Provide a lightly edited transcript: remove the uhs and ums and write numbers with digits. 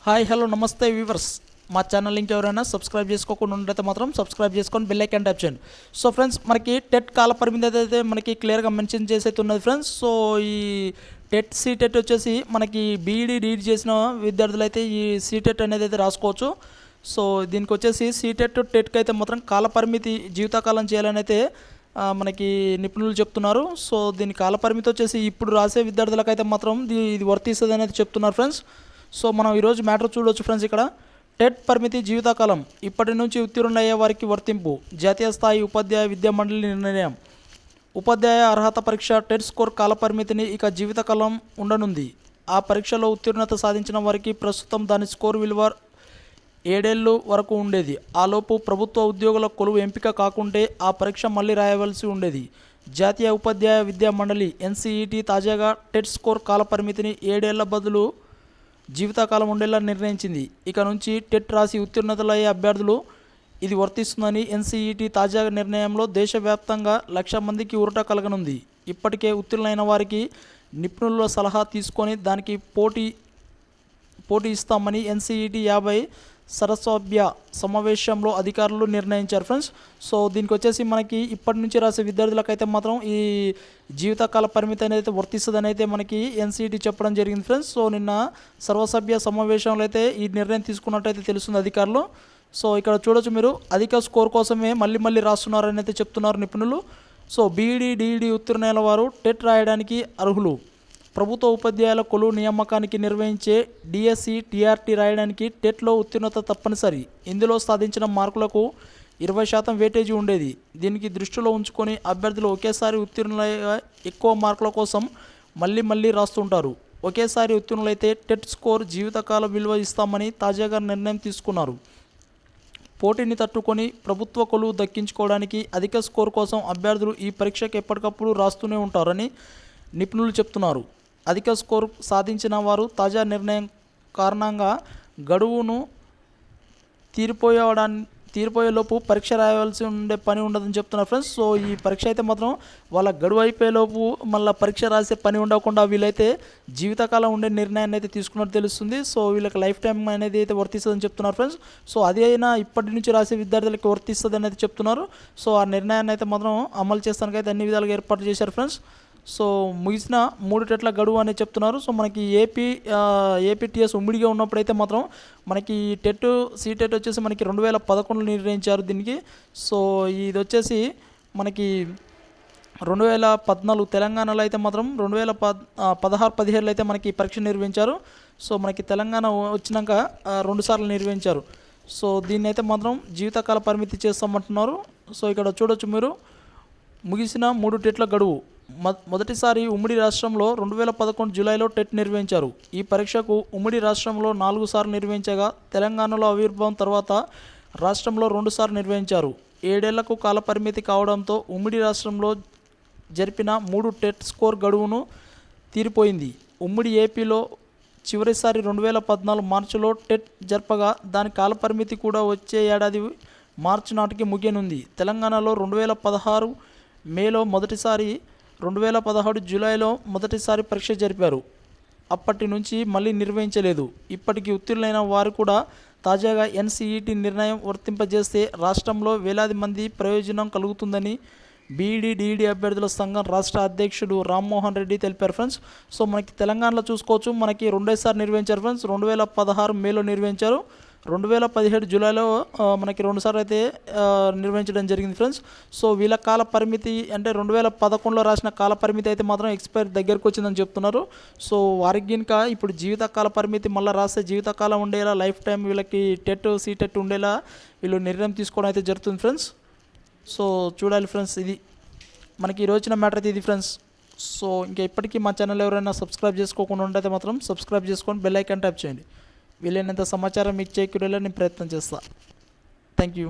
Hi hello నమస్తే viewers, మా channel ఇంకెవరైనా సబ్స్క్రైబ్ చేసుకోకుండా ఉంటే మాత్రం సబ్స్క్రైబ్ చేసుకొని బెల్ ఐకాన్ ట్యాప్ చేయండి. సో ఫ్రెండ్స్, మనకి టెట్ కాల పరిమితి అయితే మనకి క్లియర్గా మెన్షన్ చేసి అయితే ఉన్నది ఫ్రెండ్స్. సో ఈ టెట్ సీటెట్ వచ్చేసి మనకి బీఈడీ రీడ్ చేసిన విద్యార్థులు అయితే ఈ సీటెట్ అనేది అయితే రాసుకోవచ్చు. సో దీనికి వచ్చేసి సీటెట్ టెట్కి అయితే మాత్రం కాల పరిమితి జీవితకాలం చేయాలని అయితే మనకి నిపుణులు చెప్తున్నారు. సో దీని కాల పరిమితి వచ్చేసి ఇప్పుడు రాసే విద్యార్థులకైతే మాత్రం ఇది వర్తిస్తుంది అనేది చెప్తున్నారు ఫ్రెండ్స్. సో మనం ఈరోజు మ్యాటర్ చూడవచ్చు ఫ్రెండ్స్. ఇక్కడ టెట్ పరిమితి జీవితకాలం ఇప్పటి నుంచి ఉత్తీర్ణులయ్యే వారికి వర్తింపు. జాతీయ స్థాయి ఉపాధ్యాయ విద్యా మండలి నిర్ణయం. ఉపాధ్యాయ అర్హత పరీక్ష టెట్ స్కోర్ కాల పరిమితిని ఇక జీవితకాలం ఉండనుంది. ఆ పరీక్షలో ఉత్తీర్ణత సాధించిన వారికి ప్రస్తుతం దాని స్కోర్ విలువ 7 ఏళ్ళు వరకు ఉండేది. ఆలోపు ప్రభుత్వ ఉద్యోగుల కొలువు ఎంపిక కాకుంటే ఆ పరీక్ష మళ్ళీ రాయవలసి ఉండేది. జాతీయ ఉపాధ్యాయ విద్యా మండలి ఎన్సీఈటీ తాజాగా టెట్ స్కోర్ కాల పరిమితిని 7 ఏళ్ల బదులు జీవితకాలం ఉండేలా నిర్ణయించింది. ఇక నుంచి టెట్ రాసి ఉత్తీర్ణతలయ్యే అభ్యర్థులు ఇది వర్తిస్తుందని ఎన్సీఈటీ తాజా నిర్ణయంలో దేశవ్యాప్తంగా 1,00,000 మందికి ఊరట కలగనుంది. ఇప్పటికే ఉత్తీర్ణులైన వారికి నిపుణుల సలహా తీసుకొని దానికి పోటీ ఇస్తామని ఎన్సీఈటీ 50 సదస్సభ్య సమావేశంలో అధికారులు నిర్ణయించారు ఫ్రెండ్స్. సో దీనికి వచ్చేసి మనకి ఇప్పటి నుంచి రాసే విద్యార్థులకైతే మాత్రం ఈ జీవితకాల పరిమితి అనేది వర్తిస్తుందని అయితే మనకి ఎన్సీఈటీ చెప్పడం జరిగింది ఫ్రెండ్స్. సో నిన్న సర్వసభ్య సమావేశంలో అయితే ఈ నిర్ణయం తీసుకున్నట్టయితే తెలుస్తుంది అధికారులు. సో ఇక్కడ చూడొచ్చు మీరు, అధిక స్కోర్ కోసమే మళ్ళీ రాస్తున్నారని అయితే చెప్తున్నారు నిపుణులు. సో బీఈడీ డిఈడీ ఉత్తీర్ణులైన వారు టెట్ రాయడానికి అర్హులు. ప్రభుత్వ ఉపాధ్యాయుల కొలువు నియామకానికి నిర్వహించే డిఎస్సి టీఆర్టీ రాయడానికి టెట్లో ఉత్తీర్ణత తప్పనిసరి. ఇందులో సాధించిన మార్కులకు 20% వెయిటేజీ ఉండేది. దీనికి దృష్టిలో ఉంచుకొని అభ్యర్థులు ఒకేసారి ఉత్తీర్ణులయ్యే ఎక్కువ మార్కుల కోసం మళ్ళీ రాస్తుంటారు. ఒకేసారి ఉత్తీర్ణులైతే టెట్ స్కోర్ జీవితకాల విలువ ఇస్తామని తాజాగా నిర్ణయం తీసుకున్నారు. పోటీని తట్టుకొని ప్రభుత్వ కొలువు దక్కించుకోవడానికి అధిక స్కోర్ కోసం అభ్యర్థులు ఈ పరీక్షకు ఎప్పటికప్పుడు రాస్తూనే ఉంటారని నిపుణులు చెప్తున్నారు. అధిక స్కోర్ సాధించిన వారు తాజా నిర్ణయం కారణంగా గడువును తీరిపోయేలోపు పరీక్ష రాయవలసి ఉండే పని ఉండదని చెప్తున్నారు ఫ్రెండ్స్. సో ఈ పరీక్ష అయితే మాత్రం వాళ్ళ గడువు అయిపోయేలోపు మళ్ళీ పరీక్ష రాసే పని ఉండకుండా వీళ్ళైతే జీవితకాలం ఉండే నిర్ణయాన్ని అయితే తీసుకున్నట్టు తెలుస్తుంది. సో వీళ్ళకి లైఫ్ టైం అనేది అయితే వర్తిస్తుందని చెప్తున్నారు ఫ్రెండ్స్. సో అదైనా ఇప్పటి నుంచి రాసే విద్యార్థులకి వర్తిస్తుంది అనేది చెప్తున్నారు. సో ఆ నిర్ణయాన్ని అయితే మాత్రం అమలు చేస్తానికి అయితే అన్ని విధాలుగా ఏర్పాటు చేశారు ఫ్రెండ్స్. సో ముగిసిన 3 టెట్ల గడువు అనేది చెప్తున్నారు. సో మనకి AP&TS ఉమ్మడిగా ఉన్నప్పుడైతే మాత్రం మనకి టెట్ సీటెట్ వచ్చేసి మనకి 2011లో నిర్వహించారు దీనికి. సో ఇది వచ్చేసి మనకి 2014 తెలంగాణలో అయితే మాత్రం 2016-17లో అయితే మనకి పరీక్ష నిర్వహించారు. సో మనకి తెలంగాణ వచ్చినాక 2 సార్లు నిర్వహించారు. సో దీన్ని అయితే మాత్రం జీవితకాల పరిమితి చేస్తామంటున్నారు. సో ఇక్కడ చూడొచ్చు మీరు, ముగిసిన 3 టెట్ల గడువు. మొదటిసారి ఉమ్మడి రాష్ట్రంలో 2011 జూలైలో టెట్ నిర్వహించారు. ఈ పరీక్షకు ఉమ్మడి రాష్ట్రంలో 4 సార్లు నిర్వహించగా తెలంగాణలో ఆవిర్భావం తర్వాత రాష్ట్రంలో 2 సార్లు నిర్వహించారు. 7 ఏళ్లకు కాల పరిమితి కావడంతో ఉమ్మడి రాష్ట్రంలో జరిపిన 3 టెట్ స్కోర్ గడువును తీరిపోయింది. ఉమ్మడి ఏపీలో చివరిసారి 2014 మార్చిలో టెట్ జరపగా దాని కాల పరిమితి కూడా వచ్చే ఏడాది మార్చి నాటికి ముగియనుంది. తెలంగాణలో 2016 మేలో మొదటిసారి, 2017 జూలైలో మొదటిసారి పరీక్ష జరిపారు. అప్పటి నుంచి మళ్ళీ నిర్వహించలేదు. ఇప్పటికీ ఉత్తీర్ణులైన వారు కూడా తాజాగా ఎన్సీఈటీ నిర్ణయం వర్తింపజేస్తే రాష్ట్రంలో వేలాది మంది ప్రయోజనం కలుగుతుందని బీఈడీ డిఈడీ అభ్యర్థుల సంఘం రాష్ట్ర అధ్యక్షుడు రామ్మోహన్ రెడ్డి తెలిపారు ఫ్రెండ్స్. సో మనకి తెలంగాణలో చూసుకోవచ్చు, మనకి 2 సార్లు నిర్వహించారు ఫ్రెండ్స్. 2016 మేలో నిర్వహించారు, 2017 జూలైలో మనకి 2 సార్లు అయితే నిర్వహించడం జరిగింది ఫ్రెండ్స్. సో వీళ్ళ కాల పరిమితి అంటే 2011లో రాసిన కాల పరిమితి అయితే మాత్రం ఎక్స్పైర్ దగ్గరకు వచ్చిందని చెప్తున్నారు. సో వారికి కనుక ఇప్పుడు జీవితకాల పరిమితి మళ్ళీ రాస్తే జీవితకాలం ఉండేలా, లైఫ్ టైం వీళ్ళకి టెట్ సీటెట్ ఉండేలా వీళ్ళు నిర్ణయం తీసుకోవడం అయితే జరుగుతుంది ఫ్రెండ్స్. సో చూడాలి ఫ్రెండ్స్, ఇది మనకి ఈరోజు వచ్చిన మ్యాటర్ అయితే ఇది ఫ్రెండ్స్. సో ఇంకా ఇప్పటికీ మా ఛానల్ ఎవరైనా సబ్స్క్రైబ్ చేసుకోకుండా ఉంటే మాత్రం సబ్స్క్రైబ్ చేసుకొని బెల్ ఐకాన్ ట్యాప్ చేయండి. వీలైనంత సమాచారం మీకు చేకూరేలా నేను ప్రయత్నం చేస్తాను. Thank you.